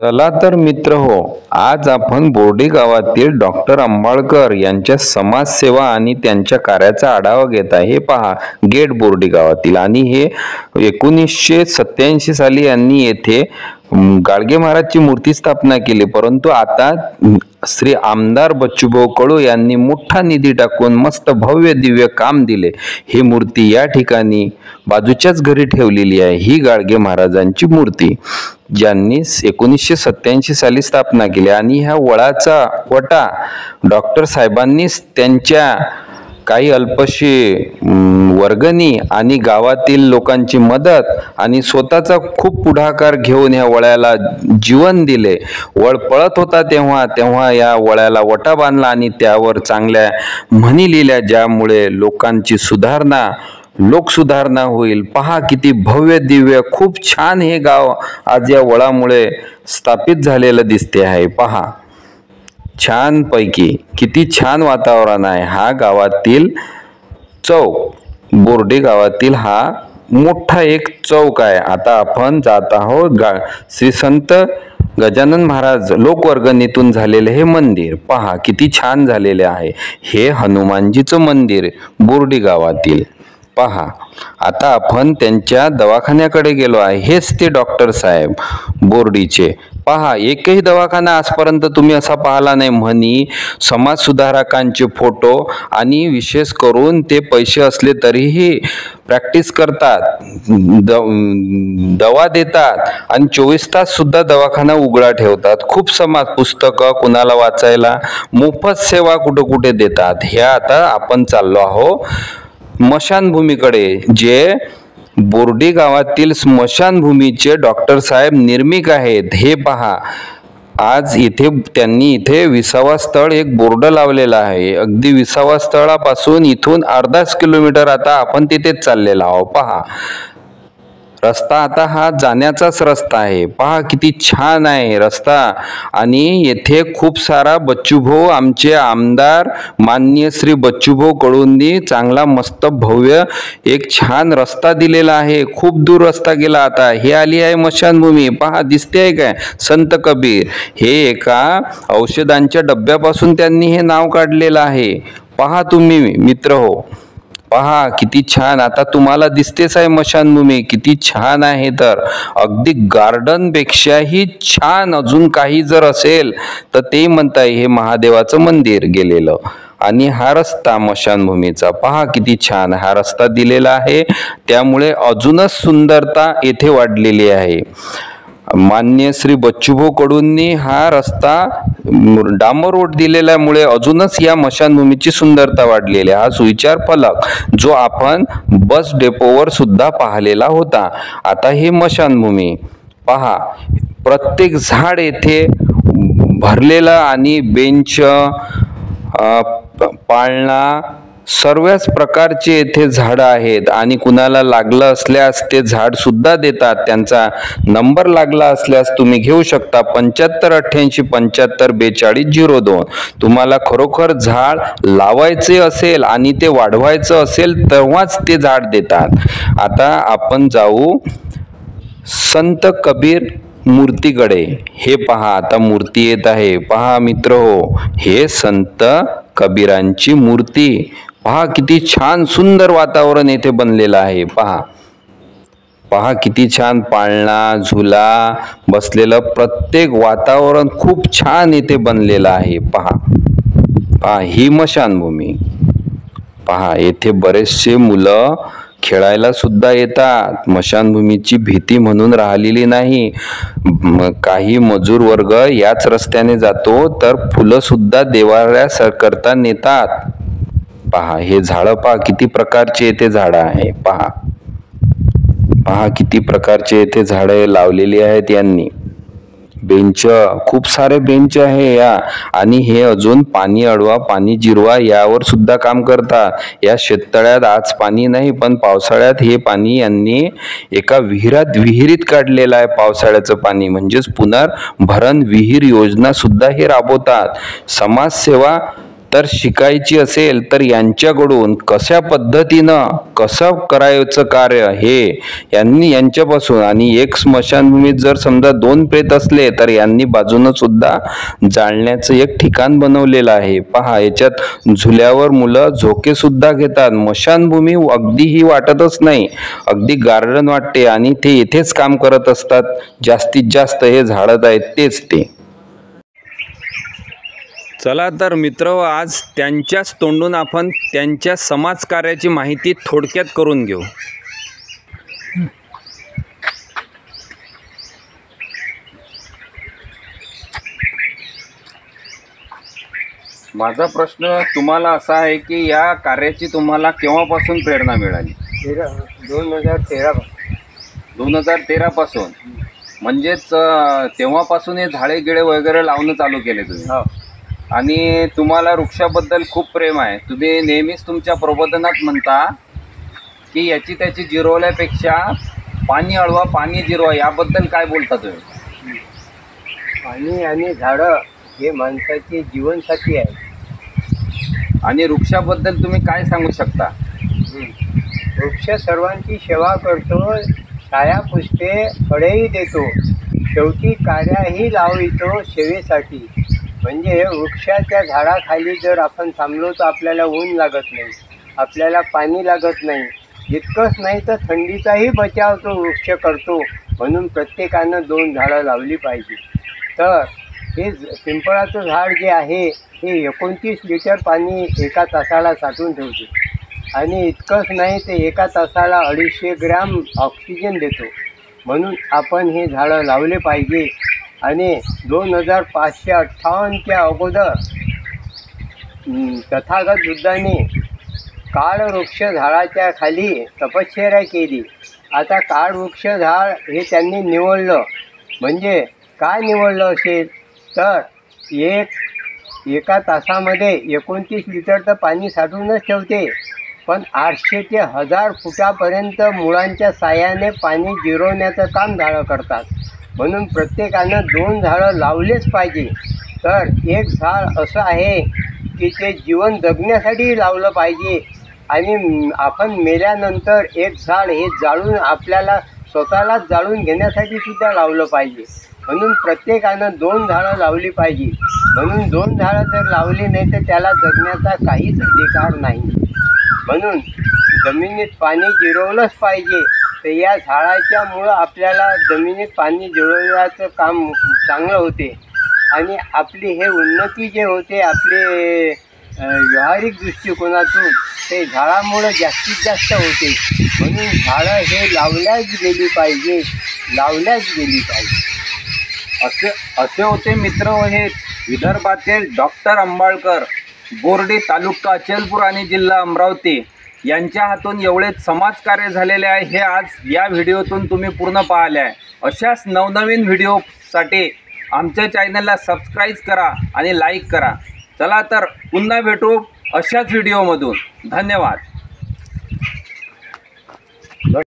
चला तर मित्र हो, आज आपण बोर्डी गावातील डॉक्टर अंबाळकर यांच्या समाजसेवा आणि त्यांच्या कार्याचा आढावा घेत आहे. हे पहा, गेट बोर्डी गावातील, आणि हे 1987 साली यांनी येथे गाडगे महाराजची मूर्ती स्थापना केली. परंतु आता श्री आमदार बच्चूभाऊ कडू यांनी मोठा निधी टाकून मस्त भव्य दिव्य काम दिले. ही मूर्ती या ठिकाणी बाजूच्याच घरी ठेवलेली आहे. ही गाडगे महाराजांची मूर्ती ज्यांनी 1987 साली स्थापना केली, आणि ह्या वडाचा वटा डॉक्टर साहेबांनीच त्यांच्या काही अल्पशी वर्गणी आणि गावातील लोकांची मदत आणि स्वतःचा खूप पुढाकार घेऊन ह्या वळ्याला जीवन दिले. वळ पळत होता तेव्हा या वळ्याला वटा बांधला आणि त्यावर चांगल्या म्हणी लिहिल्या, ज्यामुळे लोकांची सुधारणा, लोकसुधारणा होईल. पहा किती भव्य दिव्य, खूप छान हे गाव आज या वळामुळे स्थापित झालेलं दिसते आहे. पहा, छान पैकी किती छान वातावरण आहे. हा गावातील चौक, बोर्डी गावातील हा मोठा एक चौक आहे. आता आपण जात आहोत श्री संत गजानन महाराज लोकवर्गणीतून झालेले हे मंदिर. पहा किती छान झालेले आहे. हे हनुमानजीचं मंदिर बोर्डी गावातील. पहा, आता आपण त्यांच्या दवाखान्याकडे गेलो आहे. हेच ते डॉक्टर साहेब बोर्डीचे. पहा, एकही दवाखाना आजपर्यंत तुम्ही असा पाहिला नाही. म्हणी, समाज सुधारकांचे फोटो, आणि विशेष करून ते पैसे असले तरीही प्रॅक्टिस करतात, दवा देतात, आणि 24 तास सुद्धा दवाखाना उघडा ठेवतात. खूप समाज पुस्तकं कुणाला वाचायला, मोफत सेवा कुठे कुठे देतात. हे आता आपण चाललो आहोत स्मशानभूमीकडे, जे बोर्डी गावातील स्मशानभूमीचे डॉक्टर साहेब निर्मिक आहेत. हे पहा, आज त्यांनी इथे 20वा स्थळ एक बोर्ड लावलेला आहे. अगदी 20वा स्थळापासून इथून अर्धाच किलोमीटर आता आपण तिथेच चाललेला आहोत. पहा, रस्ता आता हा जाण्याचाच रस्ता आहे. पहा किती छान आहे रस्ता, आणि येथे खूप सारा बच्चूभाऊ, आमचे आमदार माननीय श्री बच्चूभाऊ कडूंनी चांगला मस्त भव्य एक छान रस्ता दिलेला आहे. खूप दूर रस्ता गेला. आता हे आली आहे स्मशानभूमी. पहा, दिसते आहे काय, संत कबीर. हे एका औषधांच्या डब्यापासून त्यांनी हे नाव काढलेलं आहे. पहा तुम्ही मित्र हो, पहा किती छान. आता तुम्हाला दिसतेच आहे स्मशानभूमी किती छान आहे. तर अगदी गार्डन पेक्षाही छान अजून काही जर असेल तर ते म्हणताय हे महादेवाचं मंदिर गेलेलं. आणि हा रस्ता स्मशानभूमीचा पहा किती छान हा रस्ता दिलेला आहे. त्यामुळे अजूनच सुंदरता येथे वाढलेली आहे. मान्य श्री बच्चूभाऊ कडूंनी हा रस्ता डांबर रोड दिलेल्यामुळे अजूनच या स्मशानभूमीची सुंदरता वाढलेली आहे. हा सुविचार फलक जो आपण बस डेपोवर सुद्धा पाहिलेला होता. आता हे स्मशानभूमी पहा, प्रत्येक झाड येथे भरलेलं, आणि बेंच, पाळणा, सर्वच प्रकारचे येथे झाडं आहेत. आणि कुणाला लागलं असल्यास ते झाड सुद्धा देतात. त्यांचा नंबर लागला असल्यास तुम्ही घेऊ शकता 7588 75 42 02. तुम्हाला खरोखर झाड लावायचे असेल आणि ते वाढवायचं असेल तेव्हाच ते झाड देतात. आता आपण जाऊ संत कबीर मूर्तीकडे. हे पहा, आता मूर्ती येत आहे. पहा मित्र हो, हे संत कबीरांची मूर्ती. पहा किती छान सुंदर वातावरण येथे बनलेलं आहे. पहा किती छान पाळणा, झुला बसलेलं प्रत्येक वातावरण खूप छान येथे बनलेलं आहे. पहा ही स्मशानभूमी. पहा, येथे बरेचसे मुलं खेळायला सुद्धा येतात. स्मशानभूमीची भीती म्हणून राहिलेली नाही. काही मजूर वर्ग याच रस्त्याने जातो तर फुलं सुद्धा देवाऱ्या करता नेतात. पहा, हे झाडं पहा किती प्रकारचे येथे झाडं आहे. पहा किती प्रकारचे येथे झाडं लावलेली आहेत यांनी. बेंच, खूप सारे बेंच आहे या. आणि हे अजून पाणी अडवा, पाणी जिरवा यावर सुद्धा काम करतात. या शेततळ्यात आज पाणी नाही, पण पावसाळ्यात हे पाणी यांनी एका विहिरीत काढलेलं आहे. पावसाळ्याचं पाणी म्हणजेच पुनर्भरण विहीर योजना सुद्धा हे राबवतात. समाजसेवा तर शिकायची असेल तर यांच्याकडून कशा पद्धतीनं कसं करायचं कार्य हे यांच्यापासून, आणि एक स्मशानभूमीत जर समजा 2 प्रेत असले तर यांनी बाजूनं सुद्धा जाळण्याचं एक ठिकाण बनवलेलं आहे. पहा, याच्यात झुल्यावर मुलं झोके सुद्धा घेतात. स्मशानभूमी अगदी ही वाटतच नाही, अगदी गार्डन वाटते आणि ते इथेच काम करत असतात. जास्तीत जास्त हे झाडत आहेत तेच ते. चला तर मित्र, आज त्यांच्याच तोंडून आपण त्यांच्या समाजकार्याची माहिती थोडक्यात करून घेऊ. माझा प्रश्न तुम्हाला असा आहे की या कार्याची तुम्हाला केव्हापासून प्रेरणा मिळाली? 2013 पासून. म्हणजेच तेव्हापासून हे झाडे गिडे वगैरे लावणं चालू केले तुम्ही. आणि तुम्हाला वृक्षाबद्दल खूप प्रेम आहे. तुम्ही नेहमीच तुमच्या प्रबोधनात म्हणता की याची त्याची जिरवल्यापेक्षा पाणी अडवा, पाणी जिरवा. याबद्दल काय बोलता तुम्ही? पाणी आणि झाडं हे माणसाचे जीवनसाथी आहे. आणि वृक्षाबद्दल तुम्ही काय सांगू शकता? वृक्ष सर्वांची सेवा करतो, छाया पुसते, फळेही देतो, शेवटी काड्याही लावितो सेवेसाठी. म्हणजे वृक्षाच्या झाडाखाली जर आपण थांबलो तर आपल्याला ऊन लागत नाही, आपल्याला पाणी लागत नाही. इतकंच नाही तर थंडीचाही बचाव तो वृक्ष करतो. म्हणून प्रत्येकानं 2 झाडं लावली पाहिजे. तर हे पिंपळाचं झाड जे आहे हे 29 लिटर पाणी एका तासाला साठवून ठेवते. आणि इतकंच नाही ते एका तासाला 250 ग्रॅम ऑक्सिजन देतो. म्हणून आपण हे झाडं लावले पाहिजे. आणि 2558च्या अगोदर तथागत बुद्धाने काळवृक्ष झाडाच्या खाली तपश्चर्या केली. आता काळवृक्ष झाड हे त्यांनी निवडलं. म्हणजे काय निवडलं असेल तर एका तासामध्ये 29 लिटर तर पाणी साठवूनच ठेवते, पण 800 ते 1000 फुटापर्यंत मुळांच्या साह्याने पाणी जिरवण्याचं काम झाडं करतात. म्हणून प्रत्येकानं 2 झाडं लावलेच पाहिजे. तर एक झाड असं आहे की ते जीवन जगण्यासाठी लावलं पाहिजे. आणि आपण मेल्यानंतर एक झाड हे जाळून आपल्याला स्वतःलाच जाळून घेण्यासाठी सुद्धा लावलं पाहिजे. म्हणून प्रत्येकानं 2 झाडं लावली पाहिजे. म्हणून 2 झाडं जर लावली नाही तर त्याला जगण्याचा काहीच अधिकार नाही. म्हणून जमिनीत पाणी जिरवलंच पाहिजे. तर या झाडाच्या मुळं आपल्याला जमिनीत पाणी जिरवण्याचं काम चांगलं होते. आणि आपली हे उन्नती जे होते आपले व्यावहारिक दृष्टिकोनातून ते झाडामुळं जास्तीत जास्त होते. म्हणून झाडं हे लावल्याच गेली पाहिजे. असे होते मित्र. हे विदर्भातील डॉक्टर अंबाळकर, बोर्डी, तालुका अचलपूर आणि जिल्हा अमरावती यांच्या हातून एवढे समाजकार्य झालेले आहे. हे आज या व्हिडिओतून तुम्ही पूर्ण पाहिले आहे. अशाच नवनवीन व्हिडिओसाठी आमच्या चॅनलला सबस्क्राईब करा आणि लाईक करा. चला तर पुन्हा भेटू अशाच व्हिडिओमधून. धन्यवाद.